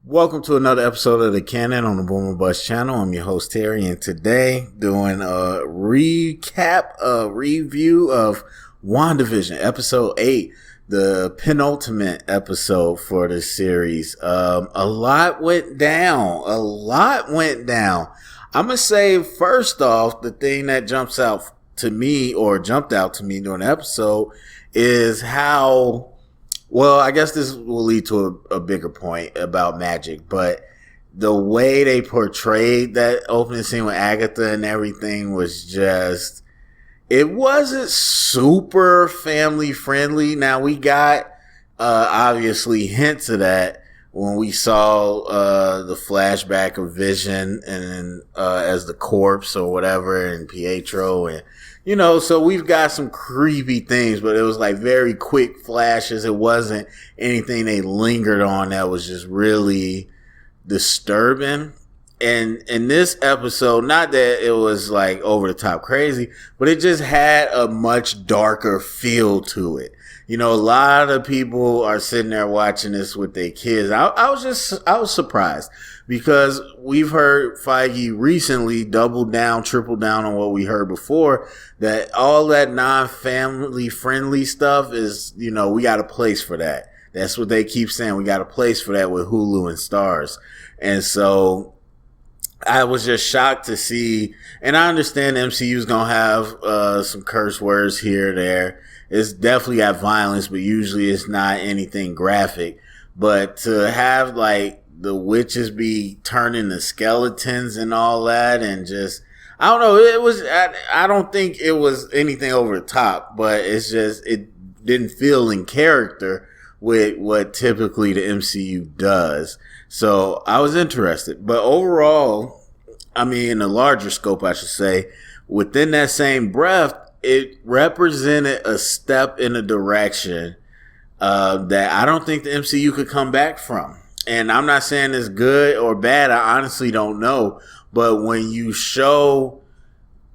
Welcome to another episode of The Canon on the Boomer Bust channel. I'm your host, Terry, and today doing a review of WandaVision, episode 8, the penultimate episode for the series. A lot went down. I'm going to say, first off, the thing that jumped out to me during the episode is how... Well, I guess this will lead to a bigger point about magic, but the way they portrayed that opening scene with Agatha and everything was just, it wasn't super family friendly. Now we got, obviously hints of that when we saw, the flashback of Vision and, as the corpse or whatever, and Pietro, and, you know, so we've got some creepy things, but it was like very quick flashes. It wasn't anything they lingered on that was just really disturbing. And in this episode, not that it was like over the top crazy, but it just had a much darker feel to it. You know, a lot of people are sitting there watching this with their kids. I was surprised because we've heard Feige recently triple down on what we heard before, that all that non-family friendly stuff is, you know, we got a place for that. That's what they keep saying. We got a place for that with Hulu and Stars. And so I was just shocked to see, and I understand the MCU is going to have some curse words here or there. It's definitely got violence, but usually it's not anything graphic. But to have like the witches be turning to skeletons and all that, and just, I don't know, I don't think it was anything over the top, but it's just, it didn't feel in character with what typically the MCU does. So I was interested. But overall, I mean, in a larger scope, I should say, within that same breath, it represented a step in a direction that I don't think the MCU could come back from. And I'm not saying it's good or bad. I honestly don't know. But when you show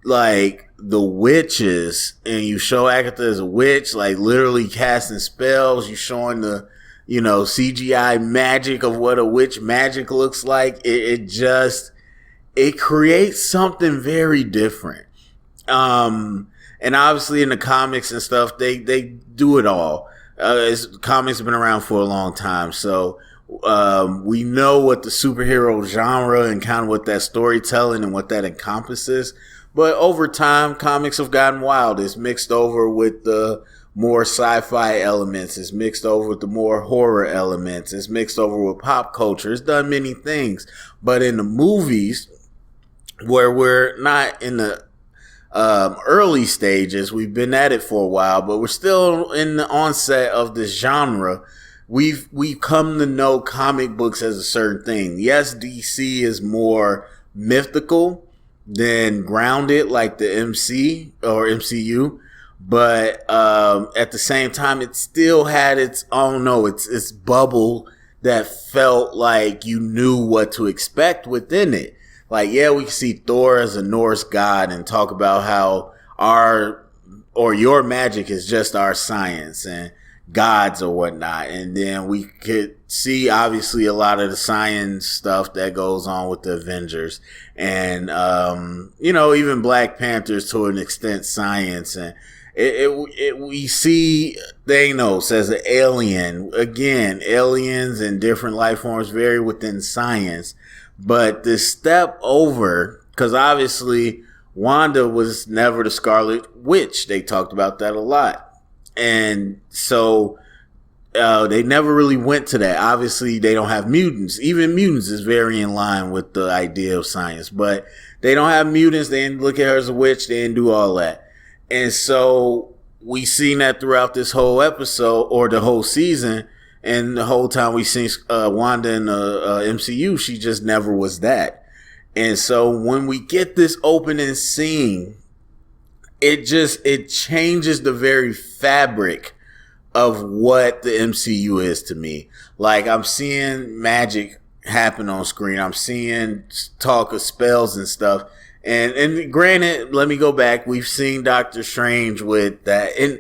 like the witches and you show Agatha as a witch, like literally casting spells, you showing the, you know, CGI magic of what a witch magic looks like, it creates something very different. And obviously in the comics and stuff, they do it all. Comics have been around for a long time. So, we know what the superhero genre and kind of what that storytelling and what that encompasses. But over time, comics have gotten wild. It's mixed over with the more sci-fi elements. It's mixed over with the more horror elements. It's mixed over with pop culture. It's done many things. But in the movies, where we're not in the early stages, we've been at it for a while, but we're still in the onset of this genre. We've come to know comic books as a certain thing. Yes, DC is more mythical than grounded like the MCU, but at the same time, it still had its bubble that felt like you knew what to expect within it. Like, yeah, we can see Thor as a Norse god and talk about how your magic is just our science and gods or whatnot. And then we could see obviously a lot of the science stuff that goes on with the Avengers and, you know, even Black Panthers to an extent science. And we see Thanos as an alien. Again, aliens and different life forms vary within science. But the step over, because obviously Wanda was never the Scarlet Witch. They talked about that a lot. And so they never really went to that. Obviously, they don't have mutants. Even mutants is very in line with the idea of science. But they don't have mutants. They didn't look at her as a witch. They didn't do all that. And so we seen that throughout this whole episode or the whole season. And the whole time we seen Wanda in the MCU, she just never was that. And so when we get this opening scene, it changes the very fabric of what the MCU is to me. Like, I'm seeing magic happen on screen. I'm seeing talk of spells and stuff. And granted, let me go back. We've seen Doctor Strange with that. And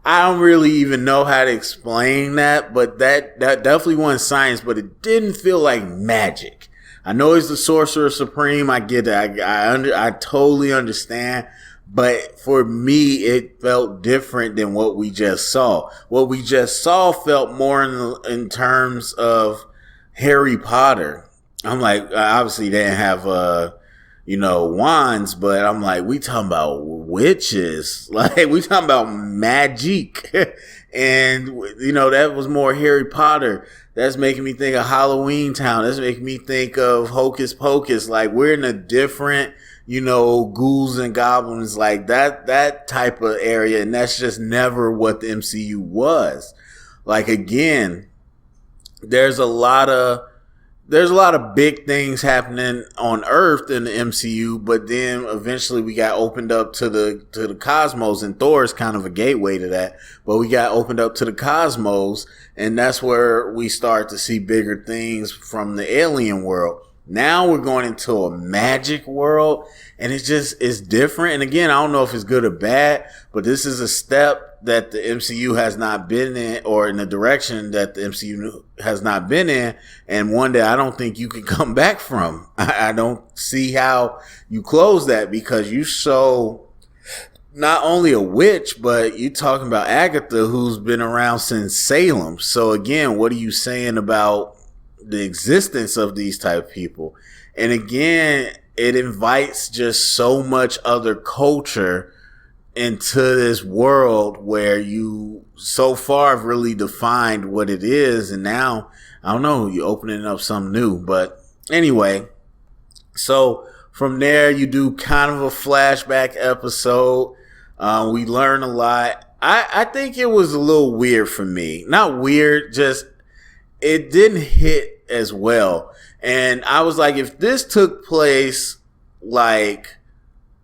I don't really even know how to explain that, but that definitely wasn't science, but it didn't feel like magic. I know he's the Sorcerer Supreme. I get it. I totally understand. But for me, it felt different than what we just saw. What we just saw felt more in terms of Harry Potter. I'm like, obviously they didn't have, wands, but I'm like, we talking about witches. Like, we talking about magic. And, that was more Harry Potter. That's making me think of Halloween Town. That's making me think of Hocus Pocus. Like, we're in a different, ghouls and goblins, like that type of area. And that's just never what the MCU was. Like, again, there's a lot of big things happening on Earth in the MCU, but then eventually we got opened up to the cosmos, and Thor is kind of a gateway to that. But we got opened up to the cosmos, and that's where we start to see bigger things from the alien world. Now we're going into a magic world, and it's different. And again, I don't know if it's good or bad, but this is a step that the MCU has not been in, or in the direction that the MCU has not been in, and one that I don't think you can come back from. I don't see how you close that, because you show not only a witch, but you're talking about Agatha, who's been around since Salem. So again, what are you saying about the existence of these type of people? And again, it invites just so much other culture into this world where you so far have really defined what it is, and now I don't know, you're opening up something new. But anyway, so from there you do kind of a flashback episode. We learn a lot. I think it was a little weird for me. Not weird, just it didn't hit as well. And I was like, if this took place like,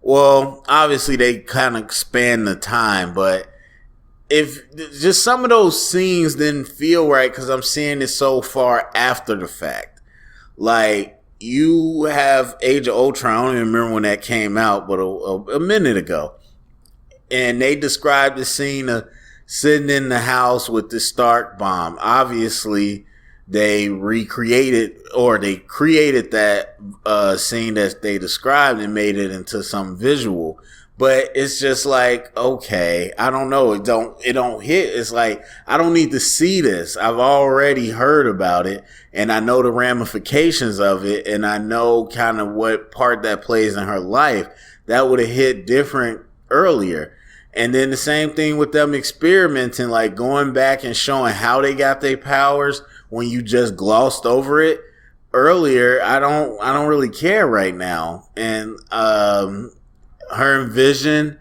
well, obviously they kind of span the time, but if just some of those scenes didn't feel right, because I'm seeing it so far after the fact. Like, you have Age of Ultron, I don't even remember when that came out, but a minute ago. And they described the scene of sitting in the house with the Stark bomb. Obviously, they recreated, or they created that scene that they described and made it into some visual. But it's just like, okay, I don't know. It don't hit. It's like, I don't need to see this. I've already heard about it, and I know the ramifications of it, and I know kind of what part that plays in her life. That would have hit different earlier. And then the same thing with them experimenting, like going back and showing how they got their powers when you just glossed over it earlier. I don't really care right now. And her and Vision,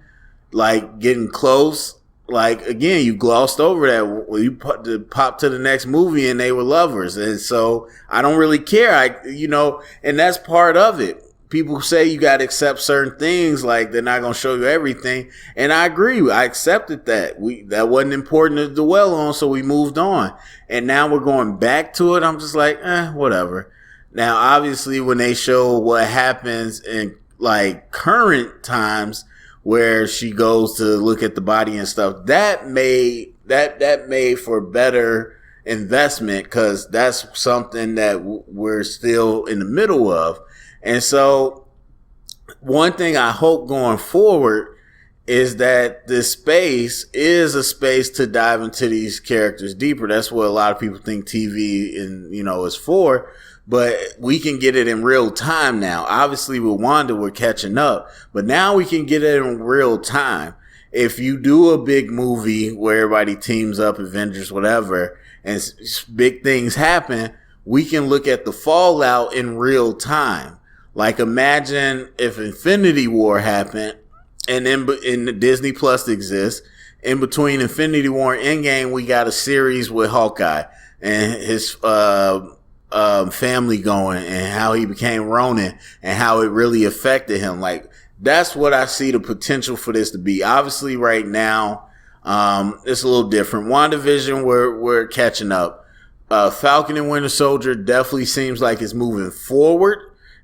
like, getting close, like, again, you glossed over that when you pop to the next movie and they were lovers. And so I don't really care. And that's part of it. People say you got to accept certain things, like they're not going to show you everything. And I agree. I accepted that. That wasn't important to dwell on, so we moved on. And now we're going back to it. I'm just like, whatever. Now, obviously, when they show what happens in, like, current times where she goes to look at the body and stuff, that made for better investment, because that's something that we're still in the middle of. And so one thing I hope going forward is that this space is a space to dive into these characters deeper. That's what a lot of people think TV is for, but we can get it in real time now. Obviously with Wanda, we're catching up, but now we can get it in real time. If you do a big movie where everybody teams up, Avengers, whatever, and big things happen, we can look at the fallout in real time. Like, imagine if Infinity War happened, and then the Disney Plus exists. In between Infinity War and Endgame, we got a series with Hawkeye and his family going, and how he became Ronin, and how it really affected him. Like, that's what I see the potential for this to be. Obviously, right now, it's a little different. WandaVision, we're catching up. Falcon and Winter Soldier definitely seems like it's moving forward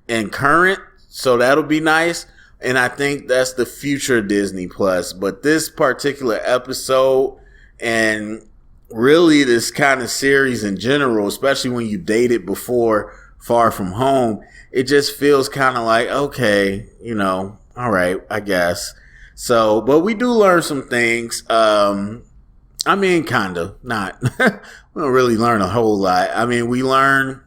and current, so that'll be nice. And I think that's the future of Disney Plus. But this particular episode, And really, this kind of series in general, especially when you date it before Far From Home, it just feels kind of like, okay, all right, I guess. So, but we do learn some things. I mean, kind of, not. We don't really learn a whole lot. I mean, we learn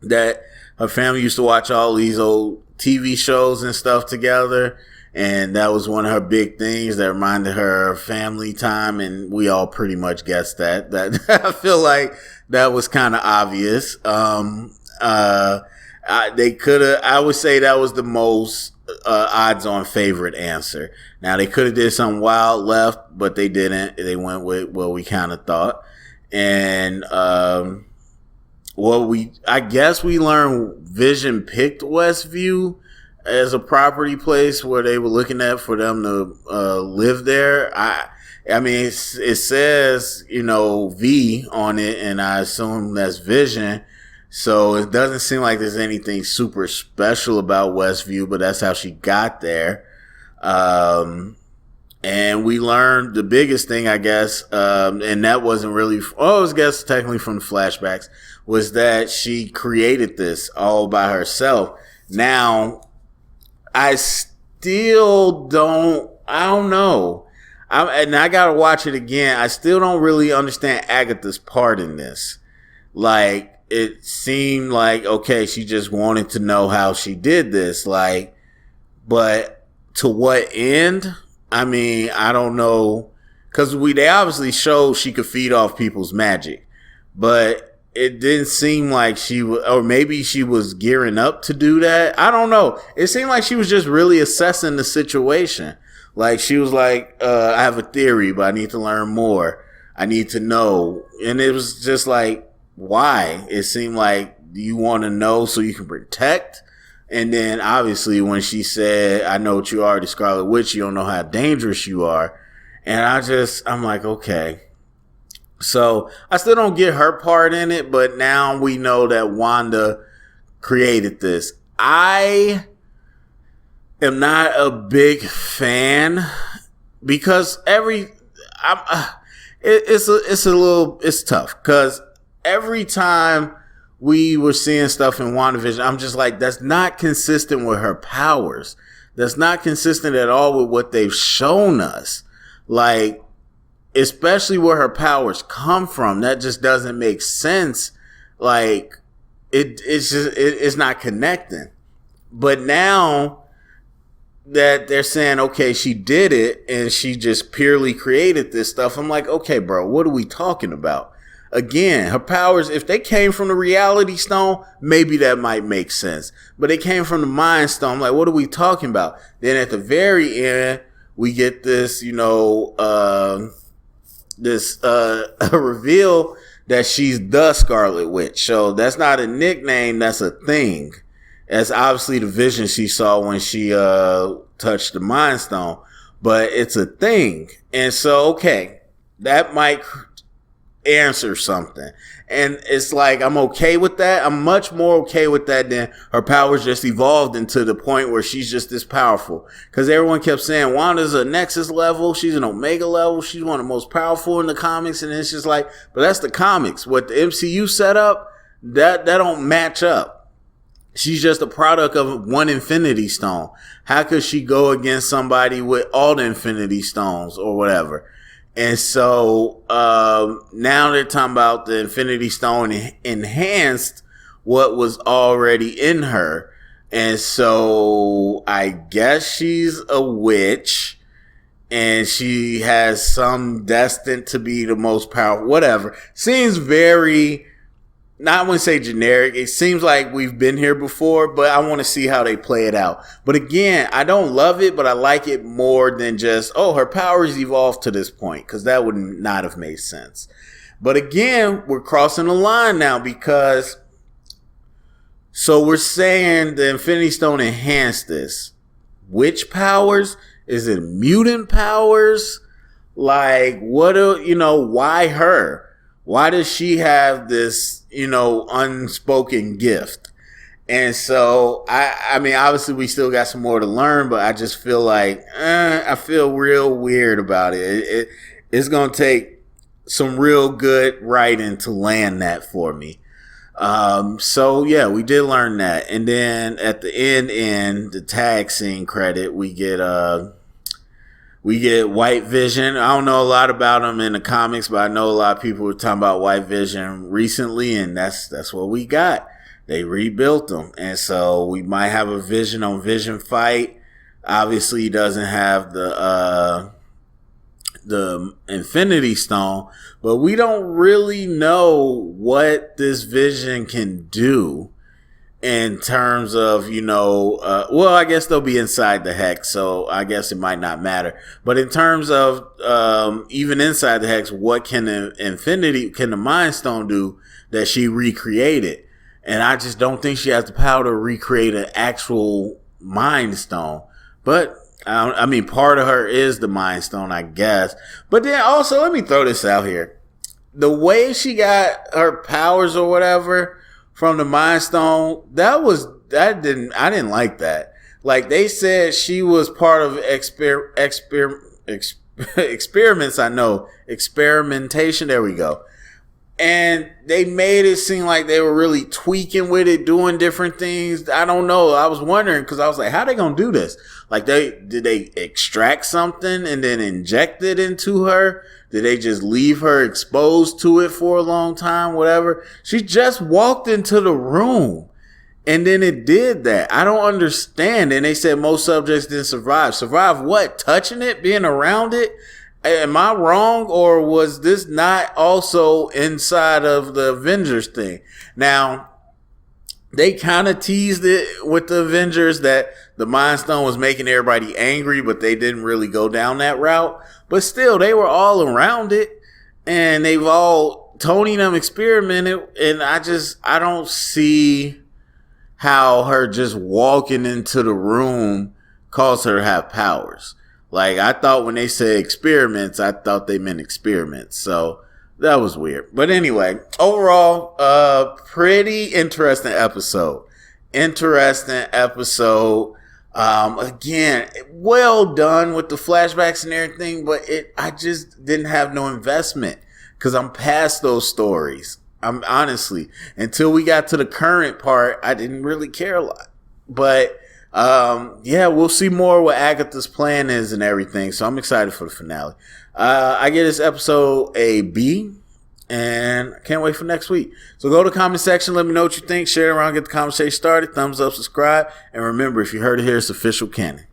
that her family used to watch all these old TV shows and stuff together. And that was one of her big things that reminded her of family time. And we all pretty much guessed that. I feel like that was kind of obvious. I would say that was the most odds on favorite answer. Now they could have did something wild left, but they didn't. They went with what we kind of thought. And, I guess we learned Vision picked Westview as a property place where they were looking at for them to live there. I mean, it says, V on it, and I assume that's Vision. So it doesn't seem like there's anything super special about Westview, but that's how she got there. And we learned the biggest thing, I guess, and that wasn't really, I guess technically from the flashbacks, was that she created this all by herself. Now, I don't know. And I gotta watch it again. I still don't really understand Agatha's part in this. Like, it seemed like, okay, she just wanted to know how she did this. Like, but to what end? I mean, I don't know. Cause they obviously showed she could feed off people's magic, but it didn't seem like she was, or maybe she was gearing up to do that. I don't know. It seemed like she was just really assessing the situation. Like, she was like, I have a theory, but I need to learn more. I need to know. And it was just like, why? It seemed like you want to know so you can protect. And then obviously when she said, I know what you are, the Scarlet Witch, you don't know how dangerous you are. And I'm like, okay. So I still don't get her part in it, but now we know that Wanda created this. I am not a big fan because it's tough because every time we were seeing stuff in WandaVision, I'm just like, that's not consistent with her powers. That's not consistent at all with what they've shown us. Like, especially where her powers come from, that just doesn't make sense. Like, it's not connecting. But now that they're saying, okay, she did it and she just purely created this stuff, I'm like, okay, bro, what are we talking about? Again, her powers, if they came from the Reality Stone, maybe that might make sense. But they came from the Mind Stone. Like, what are we talking about? Then at the very end, we get this, reveal that she's the Scarlet Witch. So that's not a nickname, that's a thing. That's obviously the vision she saw when she touched the Mind Stone. But it's a thing. And so, okay, that might answer something. And it's like, I'm okay with that. I'm much more okay with that than her powers just evolved into the point where she's just this powerful. Because everyone kept saying Wanda's a Nexus level, she's an Omega level, she's one of the most powerful in the comics, and it's just like, but that's the comics. What the MCU set up, that don't match up. She's just a product of one Infinity Stone. How could she go against somebody with all the Infinity Stones or whatever? And so now they're talking about the Infinity Stone enhanced what was already in her. And so I guess she's a witch and she has some destined to be the most powerful, whatever. Seems very, not I wouldn't say generic. It seems like we've been here before, but I want to see how they play it out. But again, I don't love it, but I like it more than just, oh, her powers evolved to this point, because that would not have made sense. But again, we're crossing the line now because, so we're saying the Infinity Stone enhanced this. Which powers? Is it mutant powers? Like, why her? Why does she have this, unspoken gift? And so, I mean, obviously we still got some more to learn, but I just feel like, I feel real weird about it. It's going to take some real good writing to land that for me. So yeah, we did learn that. And then at the end, the tag scene credit, we get White Vision. I don't know a lot about him in the comics, but I know a lot of people were talking about White Vision recently, and that's what we got. They rebuilt him. And so we might have a Vision on Vision fight. Obviously he doesn't have the Infinity Stone, but we don't really know what this Vision can do in terms of, well, I guess they'll be inside the Hex, so I guess it might not matter. But in terms of even inside the Hex, what can the Mind Stone do that she recreated? And I just don't think she has the power to recreate an actual Mind Stone. But I mean, part of her is the Mind Stone, I guess. But then also, let me throw this out here. The way she got her powers or whatever from the Mind Stone, I didn't like that. Like, they said she was part of experiments, experimentation, there we go. And they made it seem like they were really tweaking with it, doing different things. I don't know. I was wondering, because I was like, how are they going to do this? Like, did they extract something and then inject it into her? Did they just leave her exposed to it for a long time? Whatever. She just walked into the room and then it did that. I don't understand. And they said most subjects didn't survive. Survive what? Touching it? Being around it? Am I wrong, or was this not also inside of the Avengers thing? Now, they kind of teased it with the Avengers that the Mind Stone was making everybody angry, but they didn't really go down that route. But still, they were all around it, and Tony and them experimented, and I don't see how her just walking into the room caused her to have powers. Like, I thought when they said experiments, I thought they meant experiments. So that was weird. But anyway, overall, pretty interesting episode. Again, well done with the flashbacks and everything, but I just didn't have no investment because I'm past those stories. I'm honestly, until we got to the current part, I didn't really care a lot. But yeah, we'll see more what Agatha's plan is and everything. So I'm excited for the finale. I give this episode a B, and I can't wait for next week. So go to the comment section. Let me know what you think. Share it around. Get the conversation started. Thumbs up, subscribe. And remember, if you heard it here, it's official canon.